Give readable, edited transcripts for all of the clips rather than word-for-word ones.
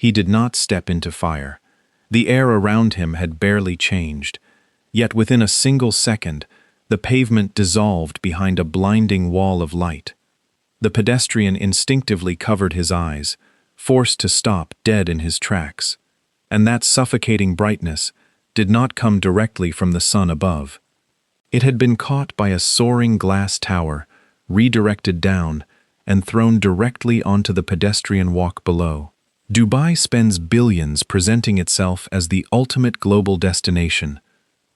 He did not step into fire. The air around him had barely changed, yet within a single second, the pavement dissolved behind a blinding wall of light. The pedestrian instinctively covered his eyes, forced to stop dead in his tracks. And that suffocating brightness did not come directly from the sun above. It had been caught by a soaring glass tower, redirected down, and thrown directly onto the pedestrian walk below. Dubai spends billions presenting itself as the ultimate global destination,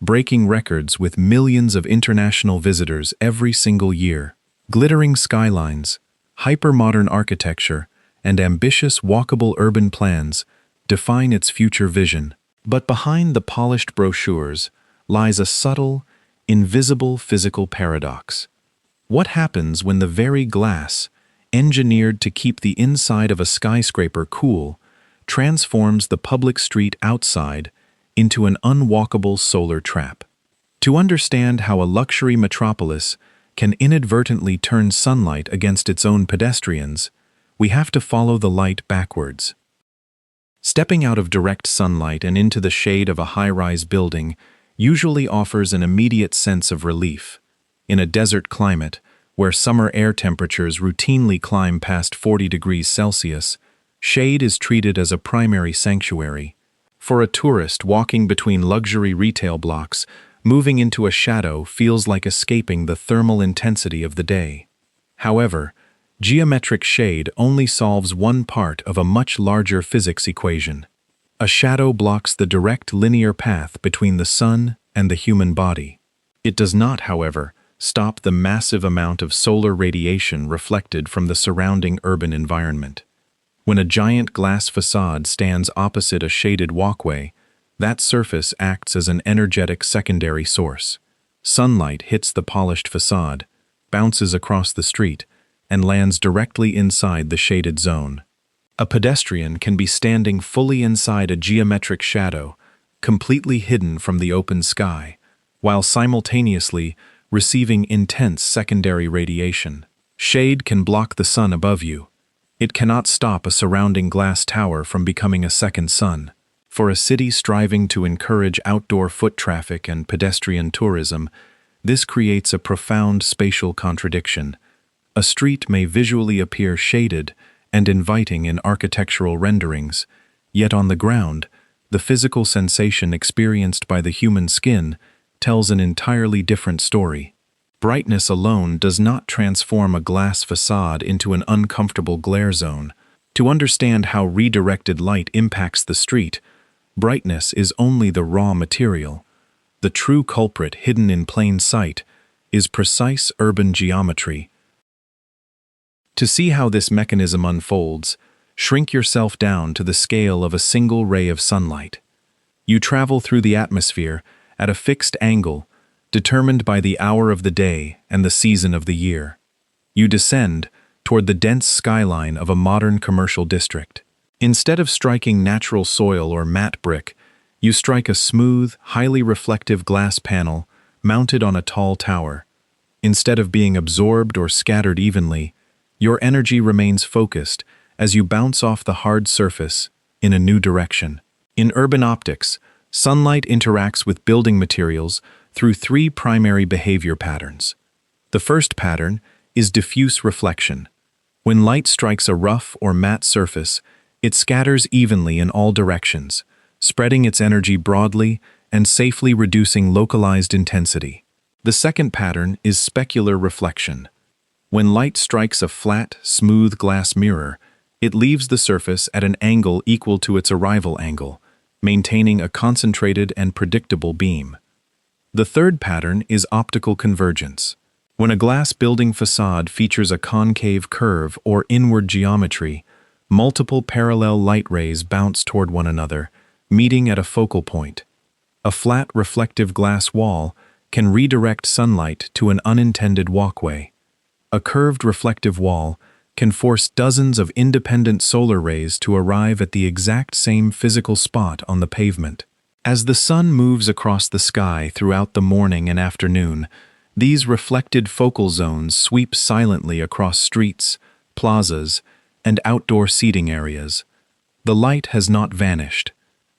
breaking records with millions of international visitors every single year. Glittering skylines, hyper-modern architecture, and ambitious walkable urban plans define its future vision. But behind the polished brochures lies a subtle, invisible physical paradox. What happens when the very glass, engineered to keep the inside of a skyscraper cool, transforms the public street outside into an unwalkable solar trap? To understand how a luxury metropolis can inadvertently turn sunlight against its own pedestrians, we have to follow the light backwards. Stepping out of direct sunlight and into the shade of a high-rise building usually offers an immediate sense of relief. In a desert climate, where summer air temperatures routinely climb past 40 degrees Celsius, shade is treated as a primary sanctuary. For a tourist walking between luxury retail blocks, moving into a shadow feels like escaping the thermal intensity of the day. However, geometric shade only solves one part of a much larger physics equation. A shadow blocks the direct linear path between the sun and the human body. It does not, however, stop the massive amount of solar radiation reflected from the surrounding urban environment. When a giant glass facade stands opposite a shaded walkway, that surface acts as an energetic secondary source. Sunlight hits the polished facade, bounces across the street, and lands directly inside the shaded zone. A pedestrian can be standing fully inside a geometric shadow, completely hidden from the open sky, while simultaneously receiving intense secondary radiation. Shade can block the sun above you. It cannot stop a surrounding glass tower from becoming a second sun. For a city striving to encourage outdoor foot traffic and pedestrian tourism, this creates a profound spatial contradiction. A street may visually appear shaded and inviting in architectural renderings, yet on the ground, the physical sensation experienced by the human skin tells an entirely different story. Brightness alone does not transform a glass facade into an uncomfortable glare zone. To understand how redirected light impacts the street, brightness is only the raw material. The true culprit hidden in plain sight is precise urban geometry. To see how this mechanism unfolds, shrink yourself down to the scale of a single ray of sunlight. You travel through the atmosphere at a fixed angle, determined by the hour of the day and the season of the year. You descend toward the dense skyline of a modern commercial district. Instead of striking natural soil or matte brick, you strike a smooth, highly reflective glass panel mounted on a tall tower. Instead of being absorbed or scattered evenly, your energy remains focused as you bounce off the hard surface in a new direction. In urban optics, sunlight interacts with building materials through three primary behavior patterns. The first pattern is diffuse reflection. When light strikes a rough or matte surface, it scatters evenly in all directions, spreading its energy broadly and safely reducing localized intensity. The second pattern is specular reflection. When light strikes a flat, smooth glass mirror, it leaves the surface at an angle equal to its arrival angle, maintaining a concentrated and predictable beam. The third pattern is optical convergence. When a glass building facade features a concave curve or inward geometry, multiple parallel light rays bounce toward one another, meeting at a focal point. A flat, reflective glass wall can redirect sunlight to an unintended walkway. A curved reflective wall can force dozens of independent solar rays to arrive at the exact same physical spot on the pavement. As the sun moves across the sky throughout the morning and afternoon, these reflected focal zones sweep silently across streets, plazas, and outdoor seating areas. The light has not vanished.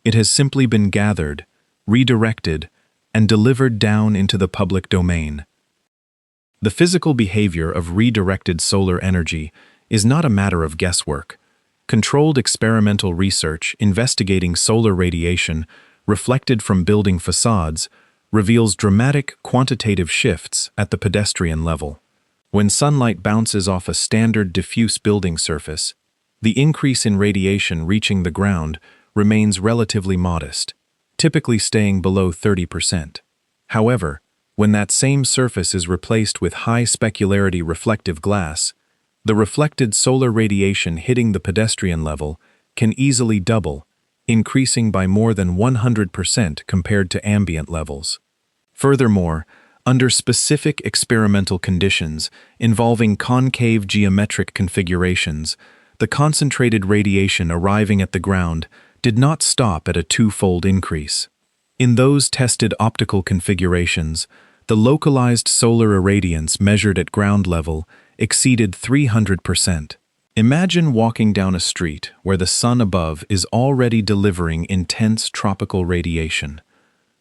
It has simply been gathered, redirected, and delivered down into the public domain. The physical behavior of redirected solar energy is not a matter of guesswork. Controlled experimental research investigating solar radiation reflected from building facades reveals dramatic quantitative shifts at the pedestrian level. When sunlight bounces off a standard diffuse building surface, the increase in radiation reaching the ground remains relatively modest, typically staying below 30%. However, when that same surface is replaced with high specularity reflective glass, the reflected solar radiation hitting the pedestrian level can easily double, increasing by more than 100% compared to ambient levels. Furthermore, under specific experimental conditions involving concave geometric configurations, the concentrated radiation arriving at the ground did not stop at a twofold increase. In those tested optical configurations, the localized solar irradiance measured at ground level exceeded 300%. Imagine walking down a street where the sun above is already delivering intense tropical radiation.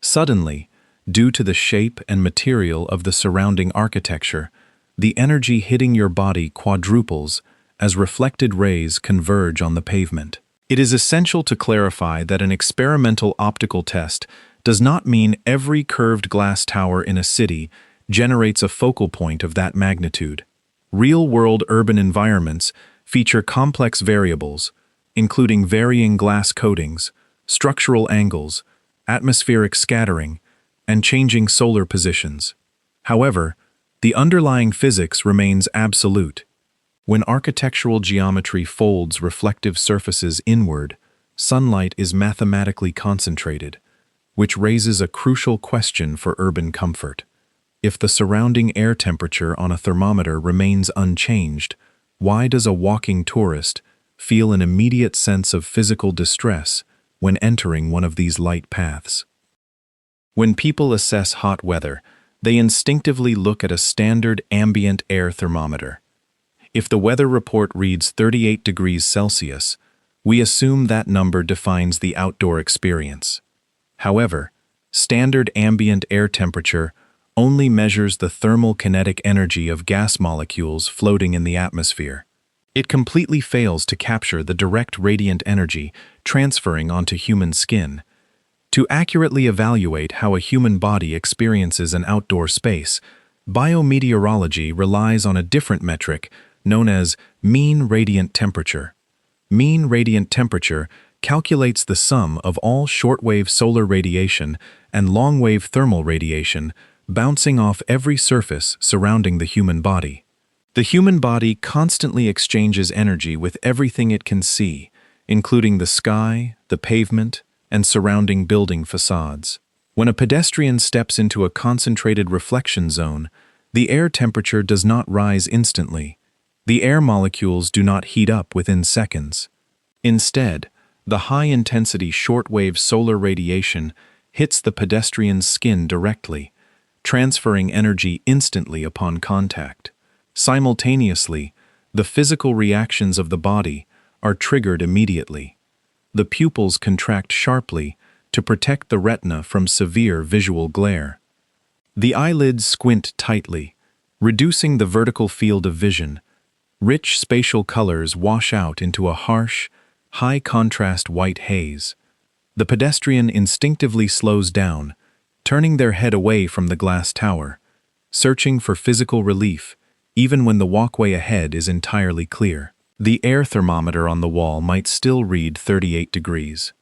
Suddenly, due to the shape and material of the surrounding architecture, the energy hitting your body quadruples as reflected rays converge on the pavement. It is essential to clarify that an experimental optical test does not mean every curved glass tower in a city generates a focal point of that magnitude. Real-world urban environments feature complex variables, including varying glass coatings, structural angles, atmospheric scattering, and changing solar positions. However, the underlying physics remains absolute. When architectural geometry folds reflective surfaces inward, sunlight is mathematically concentrated, which raises a crucial question for urban comfort. If the surrounding air temperature on a thermometer remains unchanged, why does a walking tourist feel an immediate sense of physical distress when entering one of these light paths? When people assess hot weather, they instinctively look at a standard ambient air thermometer. If the weather report reads 38 degrees Celsius, we assume that number defines the outdoor experience. However, standard ambient air temperature only measures the thermal kinetic energy of gas molecules floating in the atmosphere. It completely fails to capture the direct radiant energy transferring onto human skin. To accurately evaluate how a human body experiences an outdoor space, biometeorology relies on a different metric known as mean radiant temperature. Mean radiant temperature calculates the sum of all shortwave solar radiation and longwave thermal radiation bouncing off every surface surrounding the human body. The human body constantly exchanges energy with everything it can see, including the sky, the pavement, and surrounding building facades. When a pedestrian steps into a concentrated reflection zone, the air temperature does not rise instantly. The air molecules do not heat up within seconds. Instead, the high-intensity shortwave solar radiation hits the pedestrian's skin directly, transferring energy instantly upon contact. Simultaneously, the physical reactions of the body are triggered immediately. The pupils contract sharply to protect the retina from severe visual glare. The eyelids squint tightly, reducing the vertical field of vision. Rich spatial colors wash out into a harsh, high-contrast white haze. The pedestrian instinctively slows down, turning their head away from the glass tower, searching for physical relief even when the walkway ahead is entirely clear. The air thermometer on the wall might still read 38 degrees.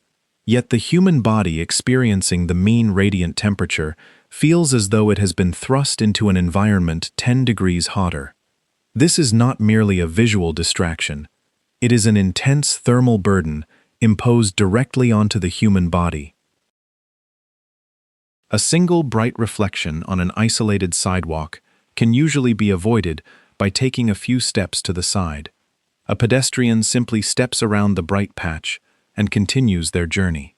Yet the human body experiencing the mean radiant temperature feels as though it has been thrust into an environment 10 degrees hotter. This is not merely a visual distraction. It is an intense thermal burden imposed directly onto the human body. A single bright reflection on an isolated sidewalk can usually be avoided by taking a few steps to the side. A pedestrian simply steps around the bright patch and continues their journey.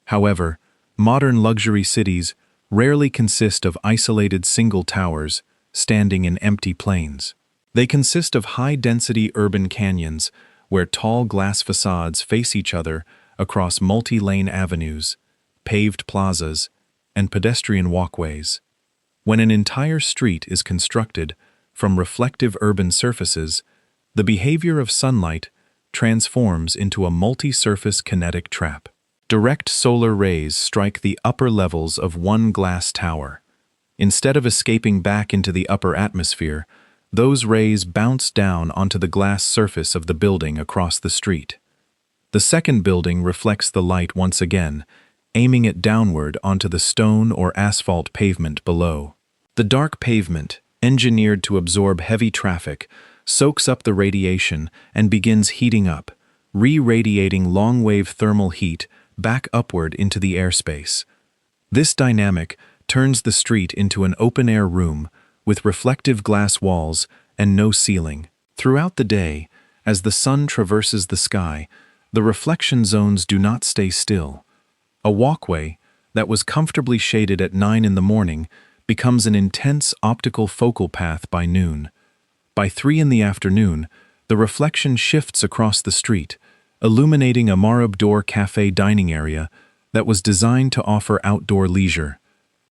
However, modern luxury cities rarely consist of isolated single towers standing in empty plains. They consist of high-density urban canyons where tall glass facades face each other across multi-lane avenues, paved plazas, and pedestrian walkways. When an entire street is constructed from reflective urban surfaces, the behavior of sunlight transforms into a multi-surface kinetic trap. Direct solar rays strike the upper levels of one glass tower. Instead of escaping back into the upper atmosphere, those rays bounce down onto the glass surface of the building across the street. The second building reflects the light once again, aiming it downward onto the stone or asphalt pavement below. The dark pavement, engineered to absorb heavy traffic, soaks up the radiation and begins heating up, re-radiating long-wave thermal heat back upward into the airspace. This dynamic turns the street into an open-air room with reflective glass walls and no ceiling. Throughout the day, as the sun traverses the sky, the reflection zones do not stay still. A walkway that was comfortably shaded at 9 in the morning becomes an intense optical focal path by noon. By 3 in the afternoon, the reflection shifts across the street, illuminating a Marabdoor cafe dining area that was designed to offer outdoor leisure.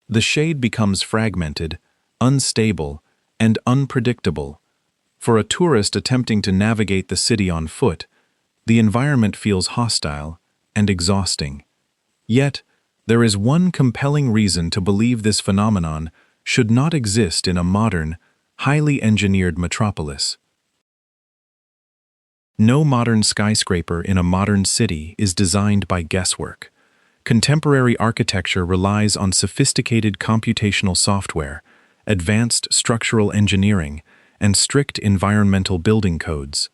The shade becomes fragmented, unstable, and unpredictable. For a tourist attempting to navigate the city on foot, the environment feels hostile and exhausting. Yet, there is one compelling reason to believe this phenomenon should not exist in a modern, highly engineered metropolis. No modern skyscraper in a modern city is designed by guesswork. Contemporary architecture relies on sophisticated computational software, advanced structural engineering, and strict environmental building codes.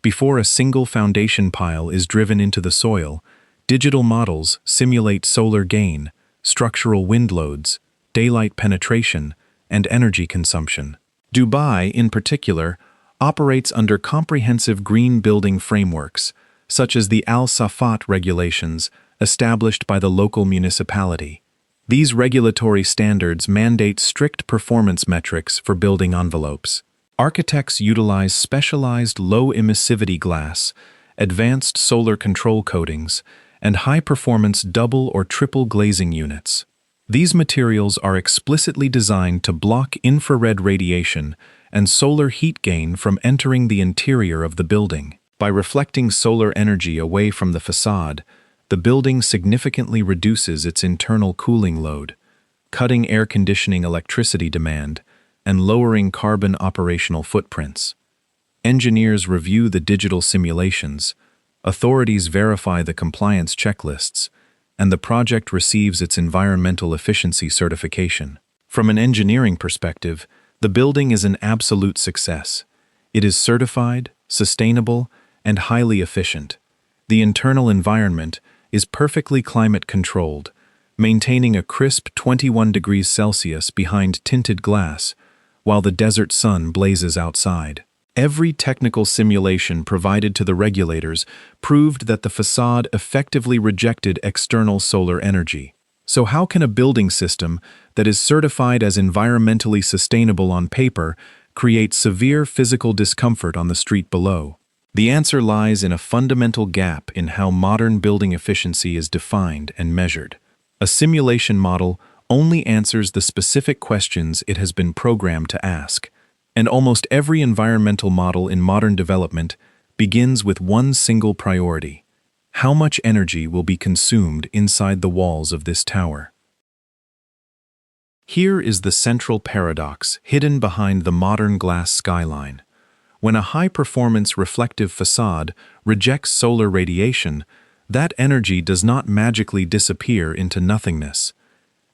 Before a single foundation pile is driven into the soil, digital models simulate solar gain, structural wind loads, daylight penetration, and energy consumption. Dubai, in particular, operates under comprehensive green building frameworks, such as the Al Safat regulations established by the local municipality. These regulatory standards mandate strict performance metrics for building envelopes. Architects utilize specialized low-emissivity glass, advanced solar control coatings, and high-performance double or triple glazing units. These materials are explicitly designed to block infrared radiation and solar heat gain from entering the interior of the building. By reflecting solar energy away from the facade, the building significantly reduces its internal cooling load, cutting air conditioning electricity demand and lowering carbon operational footprints. Engineers review the digital simulations, authorities verify the compliance checklists, and the project receives its environmental efficiency certification. From an engineering perspective, the building is an absolute success. It is certified, sustainable, and highly efficient. The internal environment is perfectly climate-controlled, maintaining a crisp 21 degrees Celsius behind tinted glass, while the desert sun blazes outside. Every technical simulation provided to the regulators proved that the facade effectively rejected external solar energy. So how can a building system that is certified as environmentally sustainable on paper create severe physical discomfort on the street below? The answer lies in a fundamental gap in how modern building efficiency is defined and measured. A simulation model only answers the specific questions it has been programmed to ask, and almost every environmental model in modern development begins with one single priority: how much energy will be consumed inside the walls of this tower? Here is the central paradox hidden behind the modern glass skyline. When a high-performance reflective facade rejects solar radiation, that energy does not magically disappear into nothingness.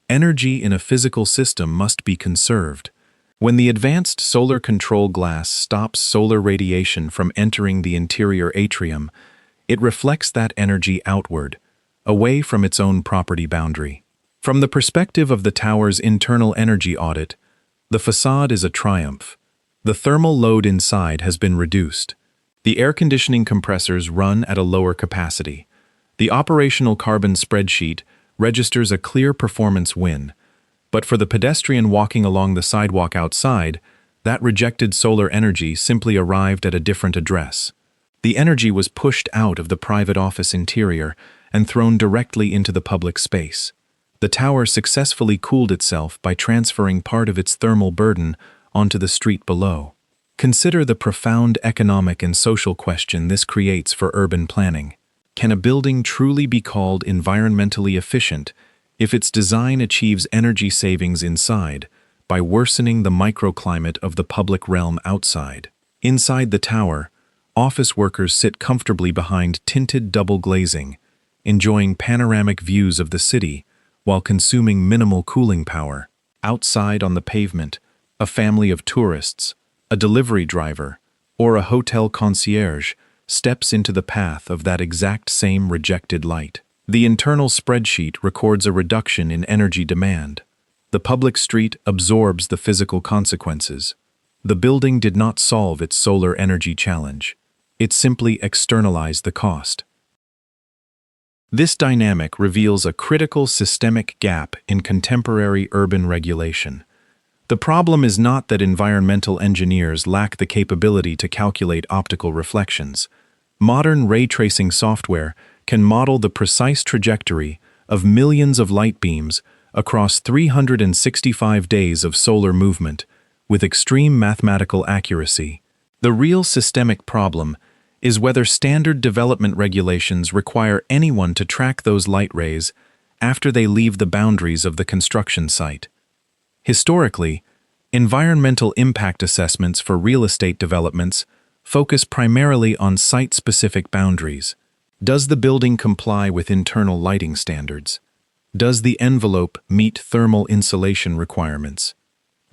Energy in a physical system must be conserved. When the advanced solar control glass stops solar radiation from entering the interior atrium, it reflects that energy outward, away from its own property boundary. From the perspective of the tower's internal energy audit, the facade is a triumph. The thermal load inside has been reduced. The air conditioning compressors run at a lower capacity. The operational carbon spreadsheet registers a clear performance win. But for the pedestrian walking along the sidewalk outside, that rejected solar energy simply arrived at a different address. The energy was pushed out of the private office interior and thrown directly into the public space. The tower successfully cooled itself by transferring part of its thermal burden onto the street below. Consider the profound economic and social question this creates for urban planning. Can a building truly be called environmentally efficient if its design achieves energy savings inside by worsening the microclimate of the public realm outside? Inside the tower, office workers sit comfortably behind tinted double glazing, enjoying panoramic views of the city while consuming minimal cooling power. Outside on the pavement, a family of tourists, a delivery driver, or a hotel concierge steps into the path of that exact same rejected light. The internal spreadsheet records a reduction in energy demand. The public street absorbs the physical consequences. The building did not solve its solar energy challenge. It simply externalized the cost. This dynamic reveals a critical systemic gap in contemporary urban regulation. The problem is not that environmental engineers lack the capability to calculate optical reflections. Modern ray tracing software can model the precise trajectory of millions of light beams across 365 days of solar movement with extreme mathematical accuracy. The real systemic problem is whether standard development regulations require anyone to track those light rays after they leave the boundaries of the construction site. Historically, environmental impact assessments for real estate developments focus primarily on site-specific boundaries. Does the building comply with internal lighting standards? Does the envelope meet thermal insulation requirements?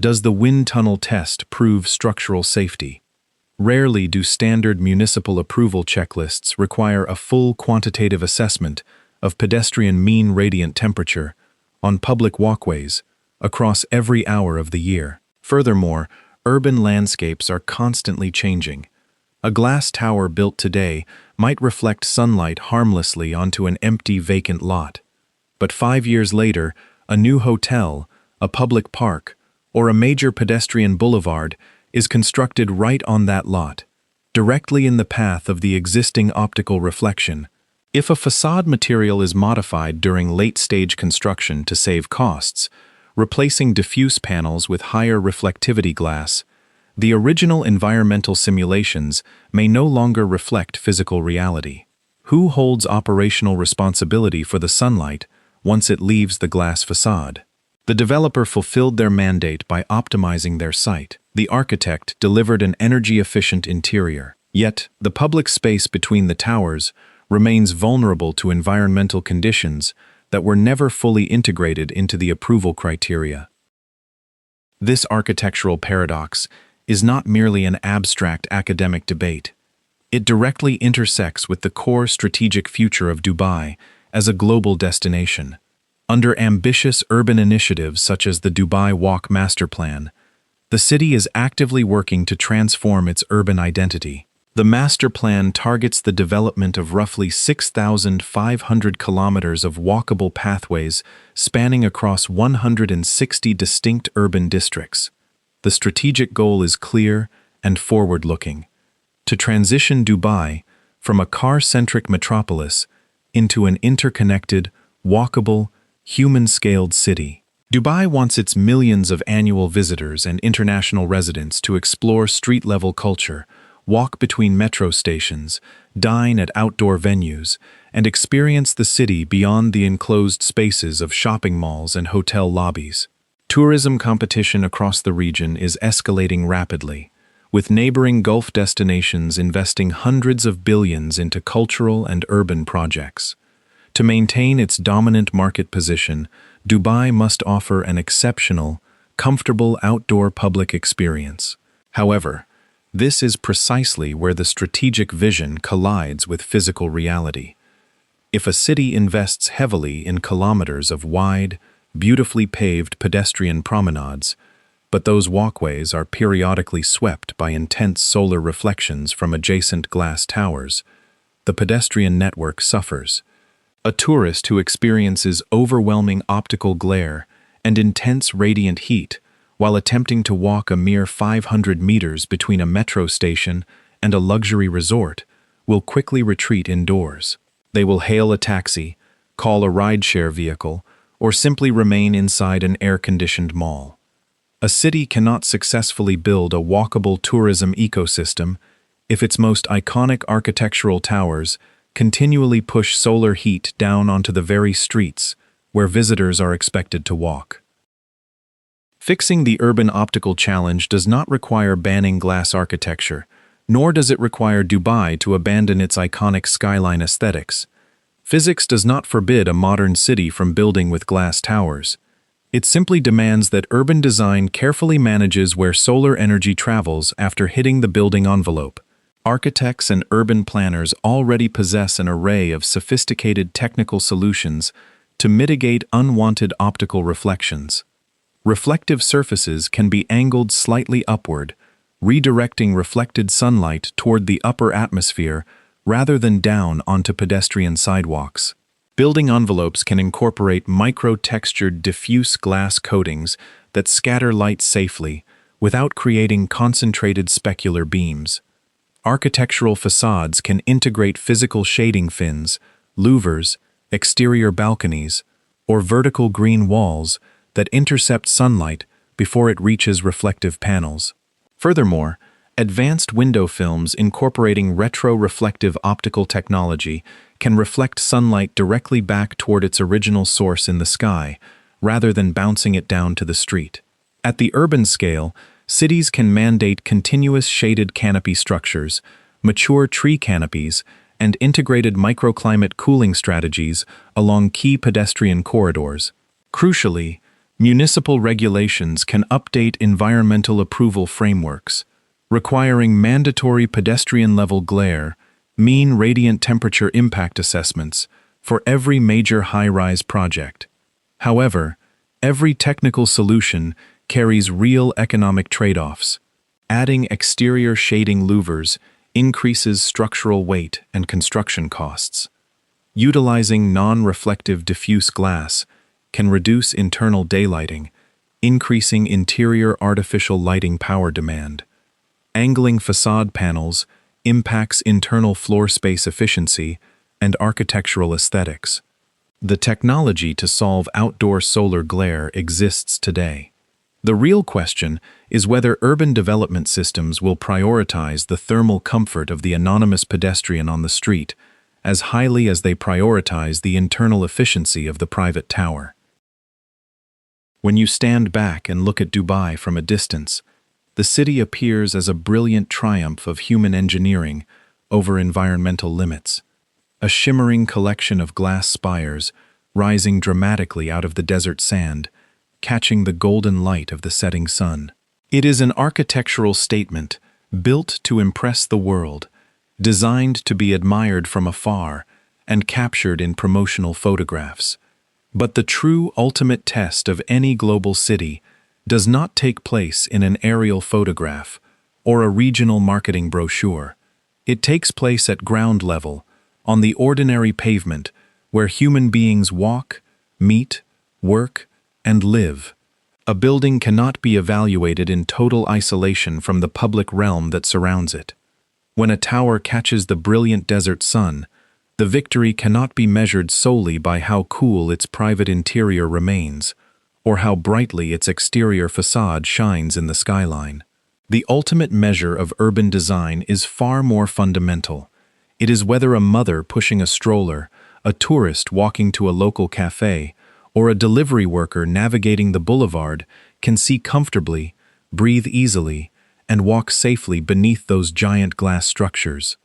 Does the wind tunnel test prove structural safety? Rarely do standard municipal approval checklists require a full quantitative assessment of pedestrian mean radiant temperature on public walkways across every hour of the year. Furthermore, urban landscapes are constantly changing. A glass tower built today might reflect sunlight harmlessly onto an empty vacant lot. But 5 years later, a new hotel, a public park, or a major pedestrian boulevard is constructed right on that lot, directly in the path of the existing optical reflection. If a facade material is modified during late-stage construction to save costs, replacing diffuse panels with higher reflectivity glass, the original environmental simulations may no longer reflect physical reality. Who holds operational responsibility for the sunlight once it leaves the glass facade? The developer fulfilled their mandate by optimizing their site. The architect delivered an energy-efficient interior. Yet, the public space between the towers remains vulnerable to environmental conditions that were never fully integrated into the approval criteria. This architectural paradox is not merely an abstract academic debate. It directly intersects with the core strategic future of Dubai as a global destination. Under ambitious urban initiatives such as the Dubai Walk Master Plan, the city is actively working to transform its urban identity. The master plan targets the development of roughly 6,500 kilometers of walkable pathways spanning across 160 distinct urban districts. The strategic goal is clear and forward-looking: to transition Dubai from a car-centric metropolis into an interconnected, walkable, human-scaled city. Dubai wants its millions of annual visitors and international residents to explore street-level culture, walk between metro stations, dine at outdoor venues, and experience the city beyond the enclosed spaces of shopping malls and hotel lobbies. Tourism competition across the region is escalating rapidly, with neighboring Gulf destinations investing hundreds of billions into cultural and urban projects. To maintain its dominant market position, Dubai must offer an exceptional, comfortable outdoor public experience. However, this is precisely where the strategic vision collides with physical reality. If a city invests heavily in kilometers of wide, beautifully paved pedestrian promenades, but those walkways are periodically swept by intense solar reflections from adjacent glass towers, the pedestrian network suffers. A tourist who experiences overwhelming optical glare and intense radiant heat while attempting to walk a mere 500 meters between a metro station and a luxury resort will quickly retreat indoors. They will hail a taxi, call a rideshare vehicle, or simply remain inside an air-conditioned mall. A city cannot successfully build a walkable tourism ecosystem if its most iconic architectural towers continually push solar heat down onto the very streets where visitors are expected to walk. Fixing the urban optical challenge does not require banning glass architecture, nor does it require Dubai to abandon its iconic skyline aesthetics. Physics does not forbid a modern city from building with glass towers. It simply demands that urban design carefully manages where solar energy travels after hitting the building envelope. Architects and urban planners already possess an array of sophisticated technical solutions to mitigate unwanted optical reflections. Reflective surfaces can be angled slightly upward, redirecting reflected sunlight toward the upper atmosphere rather than down onto pedestrian sidewalks. Building envelopes can incorporate micro-textured diffuse glass coatings that scatter light safely without creating concentrated specular beams. Architectural facades can integrate physical shading fins, louvers, exterior balconies, or vertical green walls that intercept sunlight before it reaches reflective panels. Furthermore, advanced window films incorporating retroreflective optical technology can reflect sunlight directly back toward its original source in the sky, rather than bouncing it down to the street. At the urban scale, cities can mandate continuous shaded canopy structures, mature tree canopies, and integrated microclimate cooling strategies along key pedestrian corridors. Crucially, municipal regulations can update environmental approval frameworks, requiring mandatory pedestrian-level glare, mean radiant temperature impact assessments for every major high-rise project. However, every technical solution carries real economic trade-offs. Adding exterior shading louvers increases structural weight and construction costs. Utilizing non-reflective diffuse glass can reduce internal daylighting, increasing interior artificial lighting power demand. Angling facade panels impacts internal floor space efficiency and architectural aesthetics. The technology to solve outdoor solar glare exists today. The real question is whether urban development systems will prioritize the thermal comfort of the anonymous pedestrian on the street as highly as they prioritize the internal efficiency of the private tower. When you stand back and look at Dubai from a distance, the city appears as a brilliant triumph of human engineering over environmental limits, a shimmering collection of glass spires rising dramatically out of the desert sand, catching the golden light of the setting sun. It is an architectural statement built to impress the world, designed to be admired from afar and captured in promotional photographs. But the true ultimate test of any global city does not take place in an aerial photograph or a regional marketing brochure. It takes place at ground level, on the ordinary pavement where human beings walk, meet, work, and live. A building cannot be evaluated in total isolation from the public realm that surrounds it. When a tower catches the brilliant desert sun, the victory cannot be measured solely by how cool its private interior remains, or how brightly its exterior facade shines in the skyline. The ultimate measure of urban design is far more fundamental. It is whether a mother pushing a stroller, a tourist walking to a local cafe, or a delivery worker navigating the boulevard can see comfortably, breathe easily, and walk safely beneath those giant glass structures.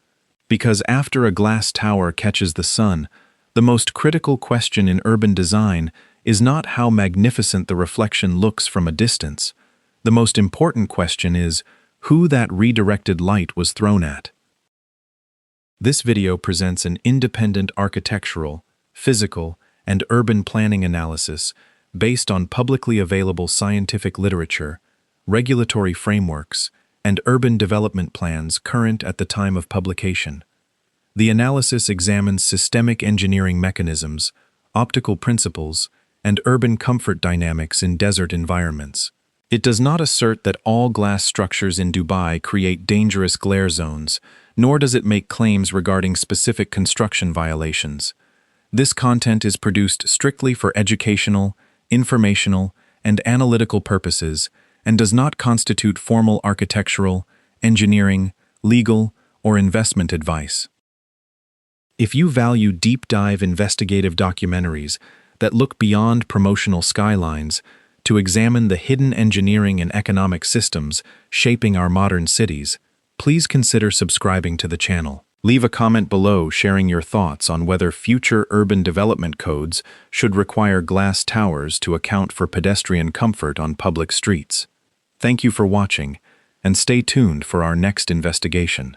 Because after a glass tower catches the sun, the most critical question in urban design is not how magnificent the reflection looks from a distance. The most important question is who that redirected light was thrown at. This video presents an independent architectural, physical, and urban planning analysis based on publicly available scientific literature, regulatory frameworks, and urban development plans current at the time of publication. The analysis examines systemic engineering mechanisms, optical principles, and urban comfort dynamics in desert environments. It does not assert that all glass structures in Dubai create dangerous glare zones, nor does it make claims regarding specific construction violations. This content is produced strictly for educational, informational, and analytical purposes and does not constitute formal architectural, engineering, legal, or investment advice. If you value deep-dive investigative documentaries that look beyond promotional skylines to examine the hidden engineering and economic systems shaping our modern cities, please consider subscribing to the channel. Leave a comment below sharing your thoughts on whether future urban development codes should require glass towers to account for pedestrian comfort on public streets. Thank you for watching, and stay tuned for our next investigation.